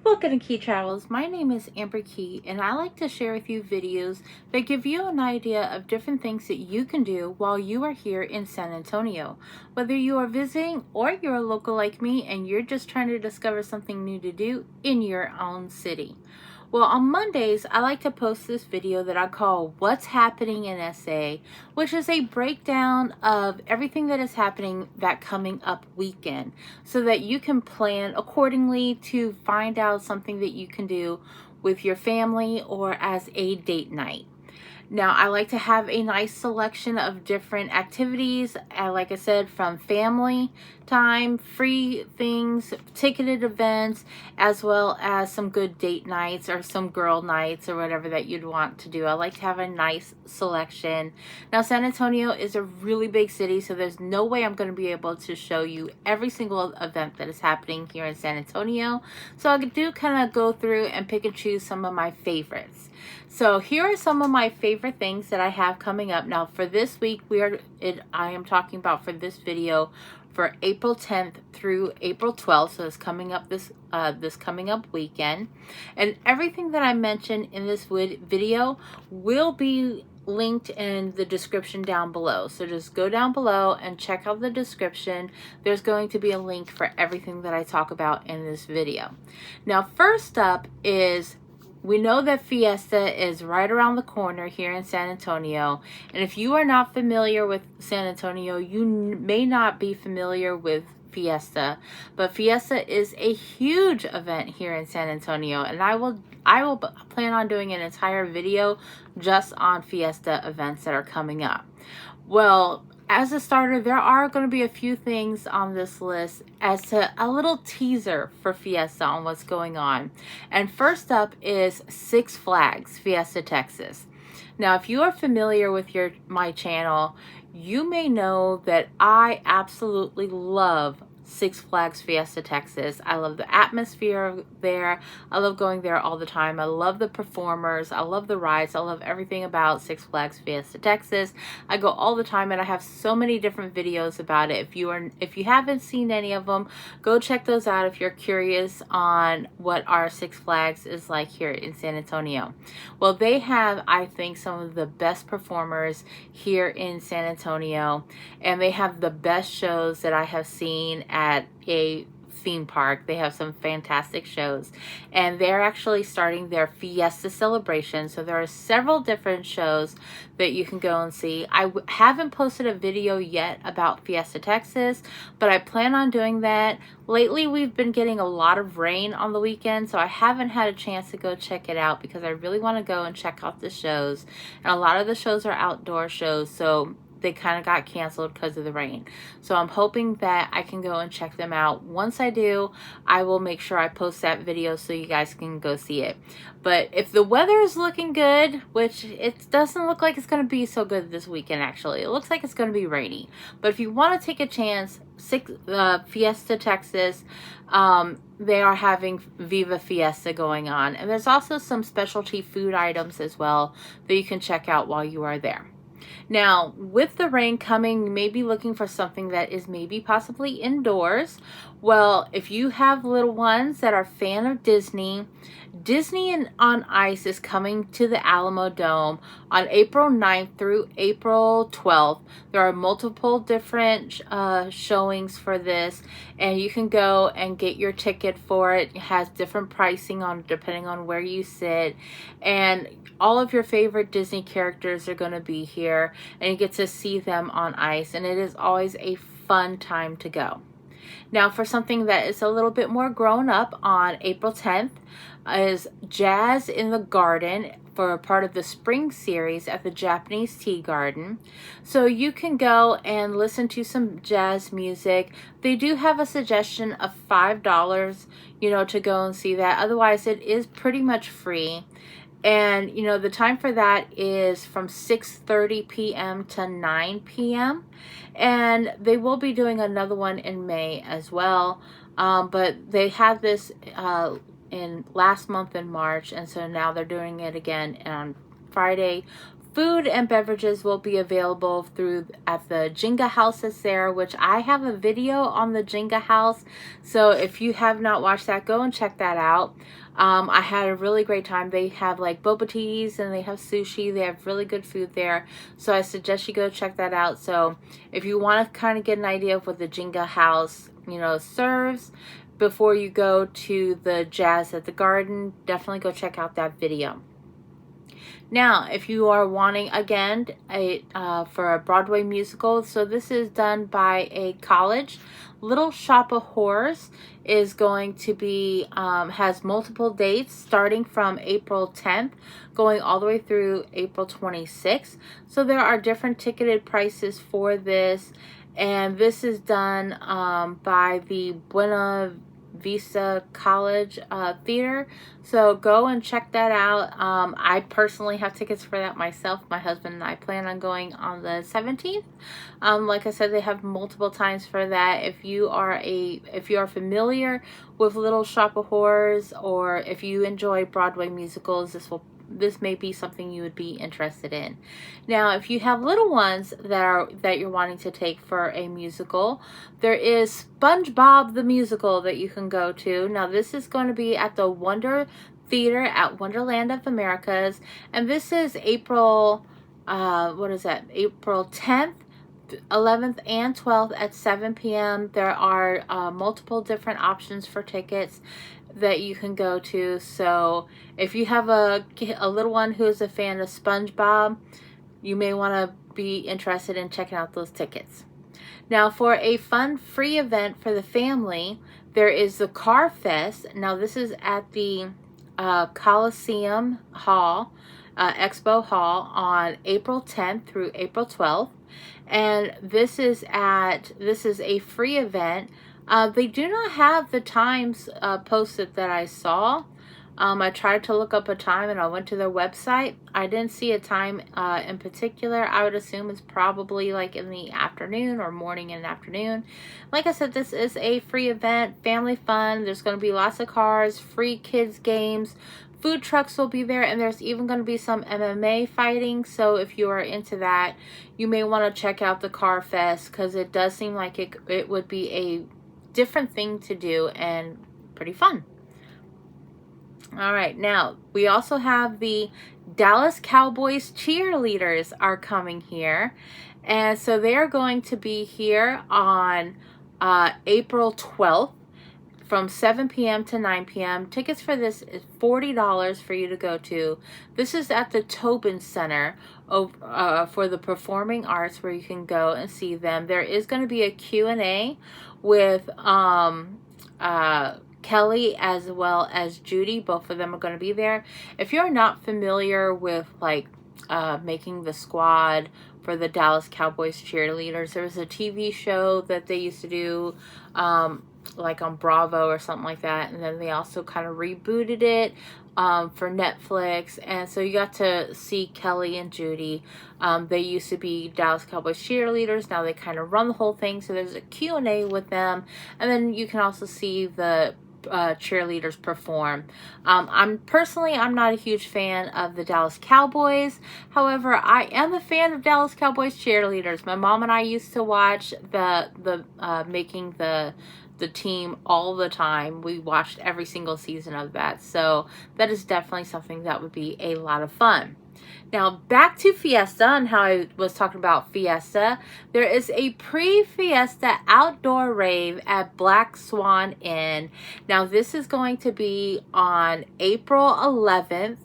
Welcome to Key Travels. My name is Amber Key, and I like to share with you videos that give you an idea of different things that you can do while you are here in San Antonio. Whether you are visiting or you're a local like me and you're just trying to discover something new to do in your own city. Well, on Mondays, I like to post this video that I call What's Happening in SA, which is a breakdown of everything that is happening that coming up weekend so that you can plan accordingly to find out something that you can do with your family or as a date night. Now, I like to have a nice selection of different activities, like I said, from family time, free things, ticketed events, as well as some good date nights or some girl nights or whatever that you'd want to do. I like to have a nice selection. Now, San Antonio is a really big city, so there's no way I'm going to be able to show you every single event that is happening here in San Antonio. So I do kind of go through and pick and choose some of my favorites. So here are some of my favorite things that I have coming up. Now for this week, I am talking about for this video for April 10th through April 12th. So it's coming up this coming up weekend. And everything that I mentioned in this video will be linked in the description down below. So just go down below and check out the description. There's going to be a link for everything that I talk about in this video. Now first up is, we know that Fiesta is right around the corner here in San Antonio. And if you are not familiar with San Antonio, you may not be familiar with Fiesta. But Fiesta is a huge event here in San Antonio. And I will plan on doing an entire video just on Fiesta events that are coming up. Well, as a starter, there are going to be a few things on this list as to a little teaser for Fiesta on what's going on. And first up is Six Flags Fiesta Texas. Now, if you are familiar with my channel, you may know that I absolutely love Six Flags Fiesta Texas. I love the atmosphere there. I love going there all the time. I love the performers. I love the rides. I love everything about Six Flags Fiesta Texas. I go all the time and I have so many different videos about it. If you haven't seen any of them, go check those out if you're curious on what our Six Flags is like here in San Antonio. Well, they have, I think, some of the best performers here in San Antonio, and they have the best shows that I have seen at a theme park. They have some fantastic shows, and they're actually starting their Fiesta celebration. So there are several different shows that you can go and see. I haven't posted a video yet about Fiesta Texas, but I plan on doing that. Lately, we've been getting a lot of rain on the weekend, so I haven't had a chance to go check it out because I really want to go and check out the shows. And a lot of the shows are outdoor shows, so they kind of got canceled because of the rain. So I'm hoping that I can go and check them out. Once I do, I will make sure I post that video so you guys can go see it. But if the weather is looking good, which it doesn't look like it's going to be so good this weekend actually. It looks like it's going to be rainy. But if you want to take a chance, Fiesta Texas, they are having Viva Fiesta going on. And there's also some specialty food items as well that you can check out while you are there. Now, with the rain coming, you may be looking for something that is maybe possibly indoors. Well, if you have little ones that are a fan of Disney on Ice is coming to the Alamo Dome on April 9th through April 12th. There are multiple different showings for this, and you can go and get your ticket for it. It has different pricing on depending on where you sit, and all of your favorite Disney characters are going to be here, and you get to see them on ice, and it is always a fun time to go. Now, for something that is a little bit more grown up, on April 10th is Jazz in the Garden for a part of the spring series at the Japanese Tea Garden. So you can go and listen to some jazz music. They do have a suggestion of $5, to go and see that. Otherwise, it is pretty much free. And, the time for that is from 6:30 p.m. to 9 p.m. And they will be doing another one in May as well. But they had this in last month in March. And so now they're doing it again on Friday, food and beverages will be available at the Jenga house that's there, which I have a video on the Jenga house. So if you have not watched that, go and check that out. I had a really great time. They have like boba teas and they have sushi. They have really good food there. So I suggest you go check that out. So if you want to kind of get an idea of what the Jenga house, you know, serves before you go to the Jazz at the Garden, definitely go check out that video. Now, if you are wanting, again, for a Broadway musical, so this is done by a college. Little Shop of Horrors is going to be, has multiple dates starting from April 10th, going all the way through April 26th. So there are different ticketed prices for this. And this is done by the Buena Vista College Theater. So go and check that out. I personally have tickets for that myself. My husband and I plan on going on the 17th. Like I said, they have multiple times for that. If you are familiar with Little Shop of Horrors, or if you enjoy Broadway musicals, this may be something you would be interested in. Now, if you have little ones that you're wanting to take for a musical, there is SpongeBob the Musical that you can go to. Now, this is going to be at the Wonder Theater at Wonderland of Americas, and this is April, April 10th, 11th, and 12th at 7 p.m. There are multiple different options for tickets that you can go to. So if you have a little one who is a fan of SpongeBob, you may want to be interested in checking out those tickets. Now, for a fun free event for the family, there is the Car Fest. Now, this is at the Coliseum Hall, Expo Hall, on April 10th through April 12th. And this is a free event. They do not have the times posted that I saw. I tried to look up a time and I went to their website. I didn't see a time in particular. I would assume it's probably like in the afternoon or morning and afternoon. Like I said, this is a free event, family fun. There's going to be lots of cars, free kids games. Food trucks will be there, and there's even going to be some MMA fighting. So if you are into that, you may want to check out the Car Fest, because it does seem like it would be a different thing to do and pretty fun. All right, now we also have the Dallas Cowboys cheerleaders are coming here, and so they are going to be here on April 12th from 7 p.m. to 9 p.m. Tickets for this is $40 for you to go to. This is at the Tobin Center for the Performing Arts, where you can go and see them. There is going to be a Q&A with Kelly as well as Judy. Both of them are going to be there. If you're not familiar with like making the squad for the Dallas Cowboys cheerleaders, there was a TV show that they used to do like on Bravo or something like that, and then they also kind of rebooted it for Netflix, and so you got to see Kelly and Judy. They used to be Dallas Cowboys cheerleaders. Now they kind of run the whole thing, so there's a Q&A with them, and then you can also see the cheerleaders perform. I'm not a huge fan of the Dallas Cowboys. However, I am a fan of Dallas Cowboys cheerleaders. My mom and I used to watch the Making the Team all the time. We watched every single season of that. So that is definitely something that would be a lot of fun. Now, back to Fiesta and how I was talking about Fiesta. There is a pre-Fiesta outdoor rave at Black Swan Inn. Now, this is going to be on April 11th.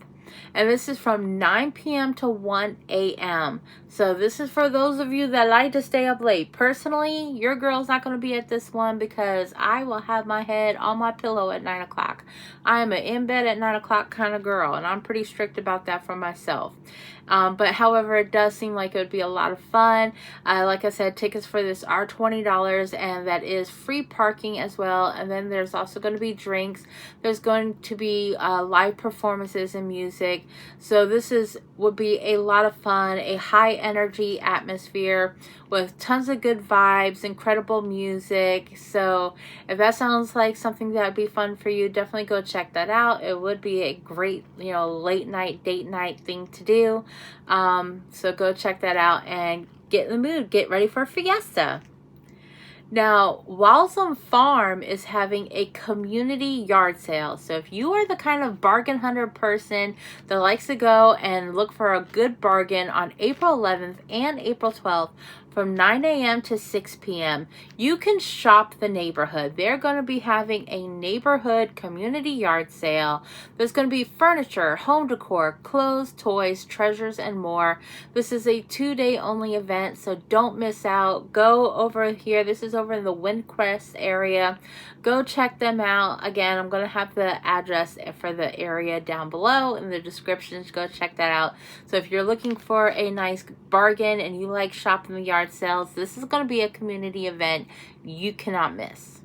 And this is from 9 p.m. to 1 a.m. So this is for those of you that like to stay up late. Personally, your girl's not going to be at this one, because I will have my head on my pillow at 9 o'clock. I am an in bed at 9 o'clock kind of girl, and I'm pretty strict about that for myself. But however, it does seem like it would be a lot of fun. Like I said, tickets for this are $20, and that is free parking as well. And then there's also going to be drinks. There's going to be live performances and music. So this would be a lot of fun, a high energy atmosphere with tons of good vibes, incredible music. So if that sounds like something that would be fun for you, definitely go check that out. It would be a great, late night, date night thing to do. So go check that out and get in the mood. Get ready for a fiesta. Now, Walzem Farm is having a community yard sale. So if you are the kind of bargain hunter person that likes to go and look for a good bargain on April 11th and April 12th from 9 a.m. to 6 p.m., you can shop the neighborhood. They're going to be having a neighborhood community yard sale. There's going to be furniture, home decor, clothes, toys, treasures, and more. This is a 2-day only event, so don't miss out. Go over here. This is over in the Windcrest area. Go check them out. Again, I'm going to have the address for the area down below in the description. Go check that out. So if you're looking for a nice bargain and you like shopping the yard sales, this is going to be a community event you cannot miss.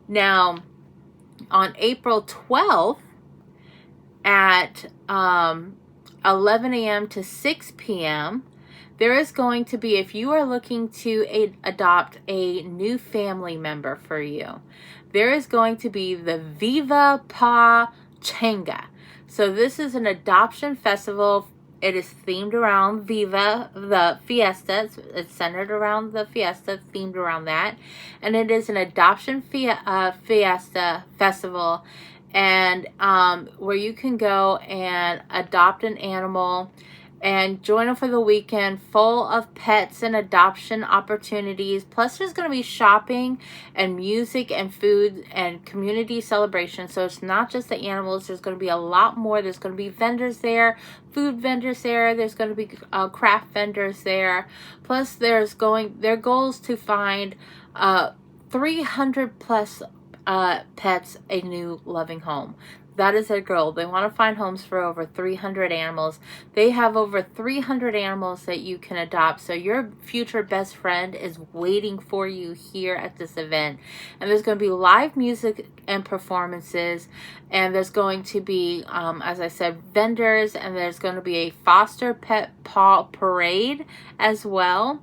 Now, on April 12th at 11 a.m. to 6 p.m., there is going to be, if you are looking to adopt a new family member for you, there is going to be the Viva Pa Changa. So this is an adoption festival. It is themed around Viva, the fiesta. It's centered around the fiesta, themed around that. And it is an adoption fiesta festival, and where you can go and adopt an animal and join them for the weekend, full of pets and adoption opportunities. Plus there's going to be shopping and music and food and community celebration. So it's not just the animals. There's going to be a lot more. There's going to be vendors there, food vendors there. There's going to be craft vendors there. Plus their goal is to find 300 plus pets a new loving home. That is their goal. They want to find homes for over 300 animals. They have over 300 animals that you can adopt. So your future best friend is waiting for you here at this event. And there's going to be live music and performances. And there's going to be, as I said, vendors. And there's going to be a foster pet paw parade as well.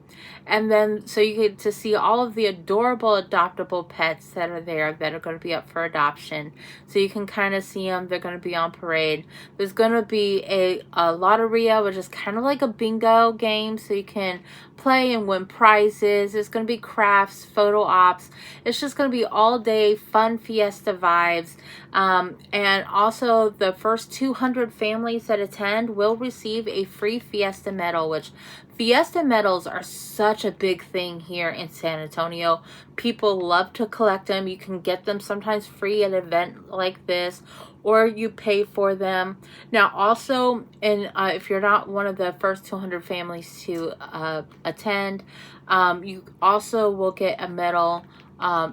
And then, so you get to see all of the adorable adoptable pets that are there that are going to be up for adoption. So you can kind of see them. They're going to be on parade. There's going to be a lotteria, which is kind of like a bingo game. So you can play and win prizes. There's going to be crafts, photo ops. It's just going to be all day fun fiesta vibes. And also the first 200 families that attend will receive a free fiesta medal, which fiesta medals are such a big thing here in San Antonio. People love to collect them. You can get them sometimes free at an event like this, or you pay for them. Now also, if you're not one of the first 200 families to attend, you also will get a medal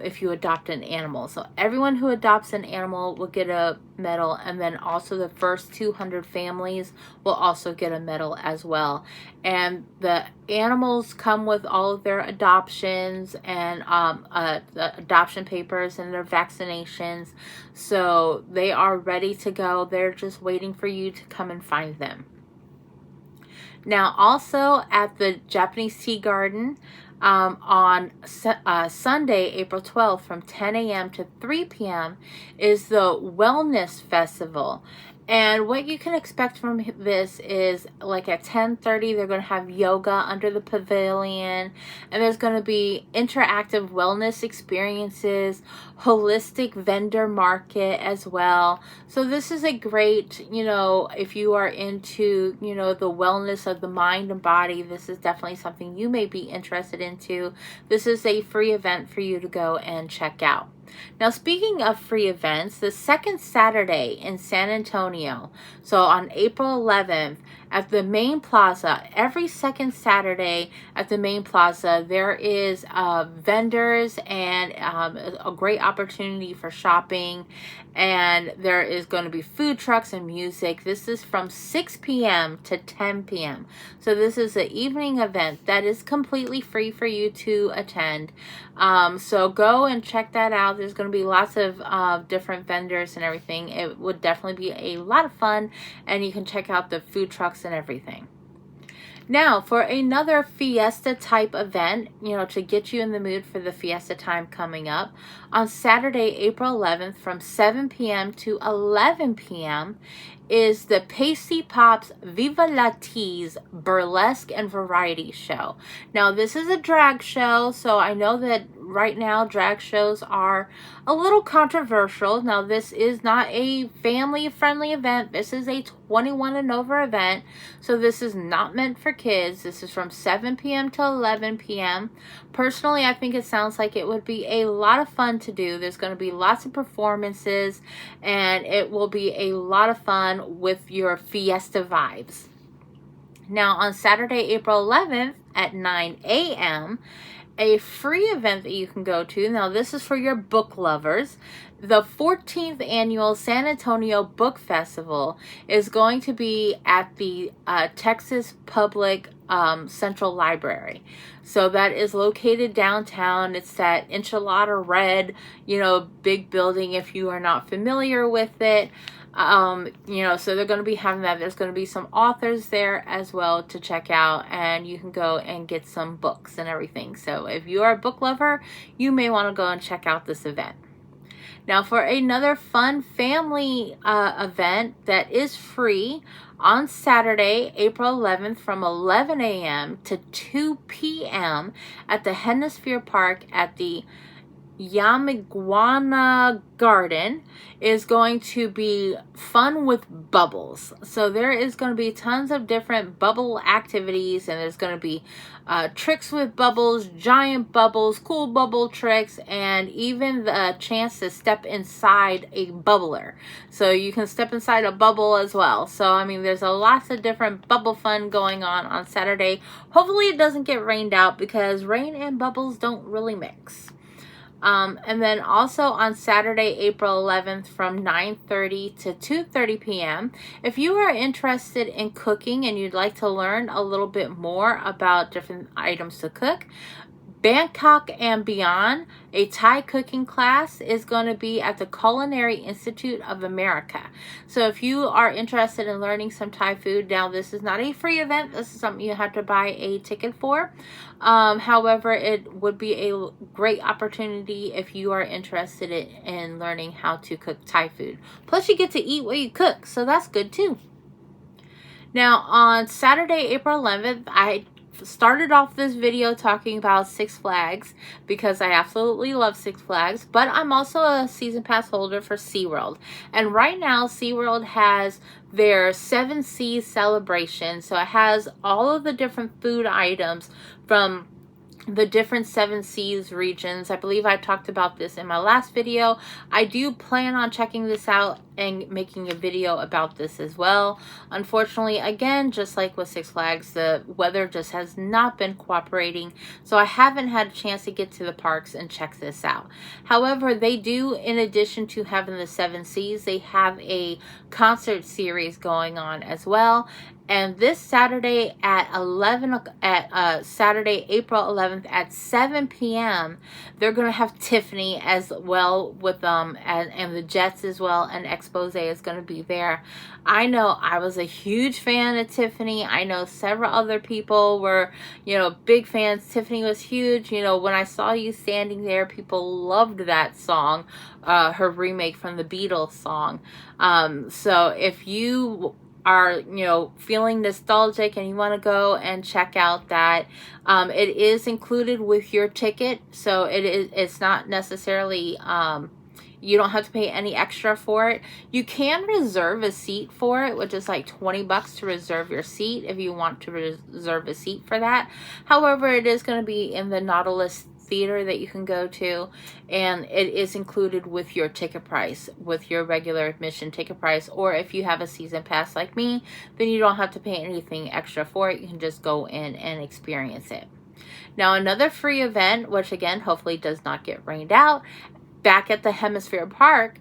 if you adopt an animal. So everyone who adopts an animal will get a medal, and then also the first 200 families will also get a medal as well. And the animals come with all of their adoptions and the adoption papers and their vaccinations, so they are ready to go. They're just waiting for you to come and find them. Now also at the Japanese Tea Garden, on Sunday, April 12th from 10 a.m. to 3 p.m. is the Wellness Festival. And what you can expect from this is, like at 10:30, they're going to have yoga under the pavilion. And there's going to be interactive wellness experiences, holistic vendor market as well. So this is a great, if you are into, the wellness of the mind and body, this is definitely something you may be interested into. This is a free event for you to go and check out. Now, speaking of free events, the second Saturday in San Antonio, so on April 11th, at the main plaza, every second Saturday at the main plaza, there is vendors and a great opportunity for shopping. And there is going to be food trucks and music. This is from 6 p.m. to 10 p.m. So this is an evening event that is completely free for you to attend. So go and check that out. There's going to be lots of different vendors and everything. It would definitely be a lot of fun, and you can check out the food trucks and everything. Now, for another fiesta type event, to get you in the mood for the fiesta time coming up, on Saturday, April 11th from 7 p.m. to 11 p.m. is the Pasty Pops Viva La Tease Burlesque and Variety Show. Now, this is a drag show, so I know that right now drag shows are a little controversial. Now, this is not a family-friendly event. This is a 21 and over event, so this is not meant for kids. This is from 7 p.m. to 11 p.m. Personally, I think it sounds like it would be a lot of fun to do. There's going to be lots of performances, and it will be a lot of fun with your fiesta vibes. Now, on Saturday, April 11th at 9 a.m., a free event that you can go to. Now, this is for your book lovers. The 14th annual San Antonio Book Festival is going to be at the Texas Public Central Library. So that is located downtown. It's that enchilada red, big building if you are not familiar with it. So they're going to be having that. There's going to be some authors there as well to check out, and you can go and get some books and everything. So if you are a book lover, you may want to go and check out this event. Now, for another fun family event that is free on Saturday, April 11th from 11 a.m. to 2 p.m. at the Hemisphere Park at the Yamiguana Garden is going to be fun with bubbles. So there is going to be tons of different bubble activities, and there's going to be tricks with bubbles, giant bubbles, cool bubble tricks, and even the chance to step inside a bubbler. So you can step inside a bubble as well. So, I mean, there's lots of different bubble fun going on Saturday. Hopefully it doesn't get rained out, because rain and bubbles don't really mix. And then also on Saturday, April 11th from 9:30 to 2:30 p.m. If you are interested in cooking and you'd like to learn a little bit more about different items to cook, Bangkok and Beyond, a Thai cooking class, is going to be at the Culinary Institute of America. So if you are interested in learning some Thai food, now this is not a free event. This is something you have to buy a ticket for. However, it would be a great opportunity if you are interested in learning how to cook Thai food. Plus, you get to eat what you cook, so that's good too. Now, on Saturday, April 11th, I started off this video talking about Six Flags because I absolutely love Six Flags, but I'm also a season pass holder for SeaWorld. And right now, SeaWorld has their 7 Seas celebration. So it has all of the different food items from the different 7 Seas regions. I believe I talked about this in my last video. I do plan on checking this out and making a video about this as well. Unfortunately, again, just like with Six Flags, the weather just has not been cooperating, so I haven't had a chance to get to the parks and check this out. However, they do, in addition to having the 7 Seas, they have a concert series going on as well. And this Saturday at Saturday, April 11th at 7 p.m., they're going to have Tiffany as well with and the Jets as well, and Expose is going to be there. I know I was a huge fan of Tiffany. I know several other people were, big fans. Tiffany was huge. When I saw you standing there, people loved that song, her remake from the Beatles song. So if you are feeling nostalgic and you want to go and check out that, it is included with your ticket, so it's not necessarily you don't have to pay any extra for it. You can reserve a seat for it, which is like $20 to reserve your seat if you want to reserve a seat for that. However, it is going to be in the Nautilus Theater that you can go to, and it is included with your ticket price, with your regular admission ticket price. Or if you have a season pass like me, then you don't have to pay anything extra for it. You can just go in and experience it. Now, another free event, which again hopefully does not get rained out, back at the Hemisphere Park,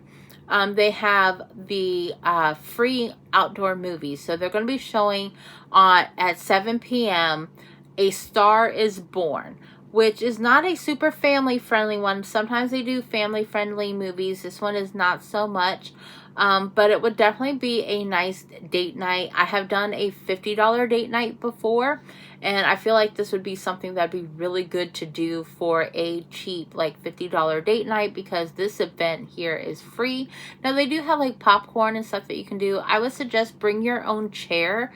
they have the free outdoor movies. So they're going to be showing at 7 p.m. A Star is Born, which is not a super family-friendly one. Sometimes they do family-friendly movies. This one is not so much. But it would definitely be a nice date night. I have done a $50 date night before, and I feel like this would be something that'd be really good to do for a cheap, like $50 date night, because this event here is free. Now, they do have like popcorn and stuff that you can do. I would suggest bring your own chair,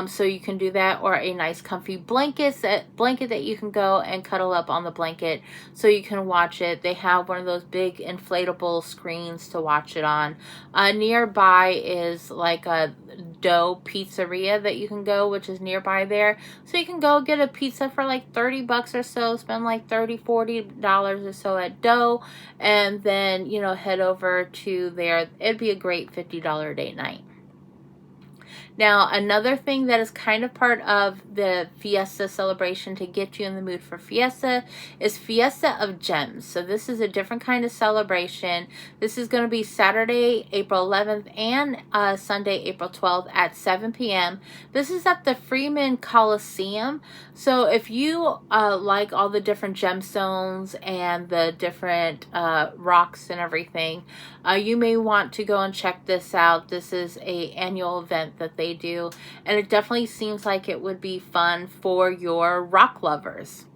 so you can do that, or a nice comfy blanket that you can go and cuddle up on the blanket so you can watch it. They have one of those big inflatable screens to watch it on. Nearby is like a dough pizzeria that you can go, which is nearby there. So you can go get a pizza for like 30 bucks or so, spend like $30-$40 or so at dough, and then, you know, head over to there. It'd be a great $50 date night. Now, another thing that is kind of part of the Fiesta celebration to get you in the mood for Fiesta is Fiesta of Gems. So this is a different kind of celebration. This is going to be Saturday, April 11th and Sunday, April 12th at 7 p.m. This is at the Freeman Coliseum. So if you like all the different gemstones and the different rocks and everything, you may want to go and check this out. This is an annual event that they do, and it definitely seems like it would be fun for your rock lovers.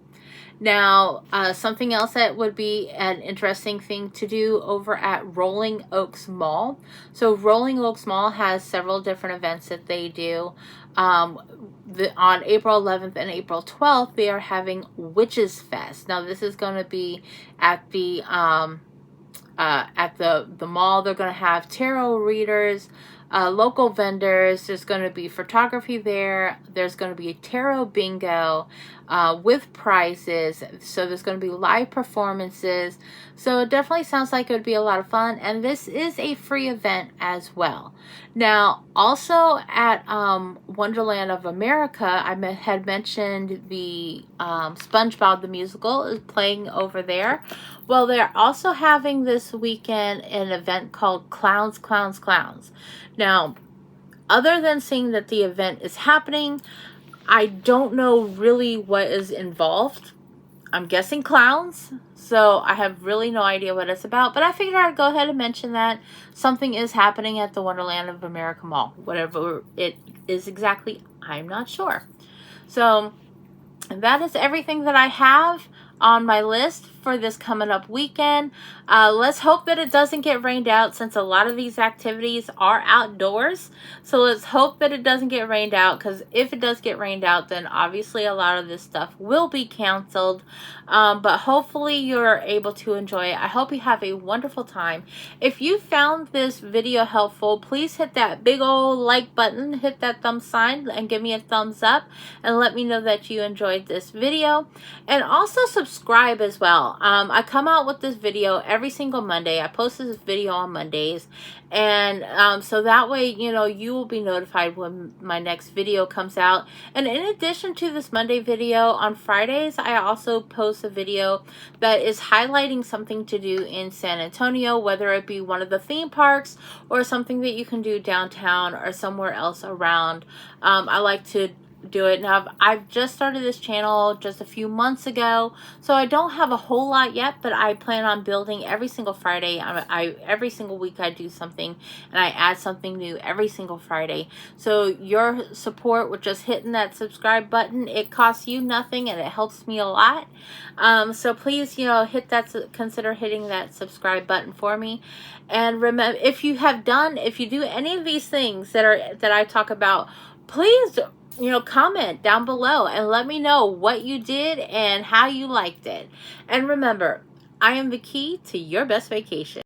Now, something else that would be an interesting thing to do over at Rolling Oaks Mall. So Rolling Oaks Mall has several different events that they do. On April 11th and April 12th, they are having Witches Fest. Now, this is going to be at the mall. They're going to have tarot readers, local vendors. There's going to be photography there. There's going to be a tarot bingo with prizes. So there's going to be live performances. So it definitely sounds like it would be a lot of fun. And this is a free event as well. Now, also at Wonderland of America, I had mentioned the SpongeBob the Musical is playing over there. Well, they're also having this weekend an event called Clowns, Clowns, Clowns. Now, other than seeing that the event is happening, I don't know really what is involved. I'm guessing clowns, so I have really no idea what it's about, but I figured I'd go ahead and mention that something is happening at the Wonderland of America Mall. Whatever it is exactly, I'm not sure. So that is everything that I have on my list for this coming up weekend. Let's hope that it doesn't get rained out, since a lot of these activities are outdoors. So let's hope that it doesn't get rained out, because if it does get rained out, then obviously a lot of this stuff will be canceled. But hopefully you're able to enjoy it. I hope you have a wonderful time. If you found this video helpful, please hit that big old like button, hit that thumb sign, and give me a thumbs up, and let me know that you enjoyed this video. And also subscribe as well. I come out with this video every single Monday. I post this video on Mondays, and so that way, you know, you will be notified when my next video comes out. And in addition to this Monday video, on Fridays I also post a video that is highlighting something to do in San Antonio, whether it be one of the theme parks or something that you can do downtown or somewhere else around. I like to do it. Now, I've just started this channel just a few months ago, so I don't have a whole lot yet, but I plan on building every single Friday. Every single week I do something, and I add something new every single Friday. So your support with just hitting that subscribe button, it costs you nothing, and it helps me a lot. So please, you know, consider hitting that subscribe button for me. And remember, if you do any of these things that I talk about, please, you know, comment down below and let me know what you did and how you liked it. And remember, I am the key to your best vacation.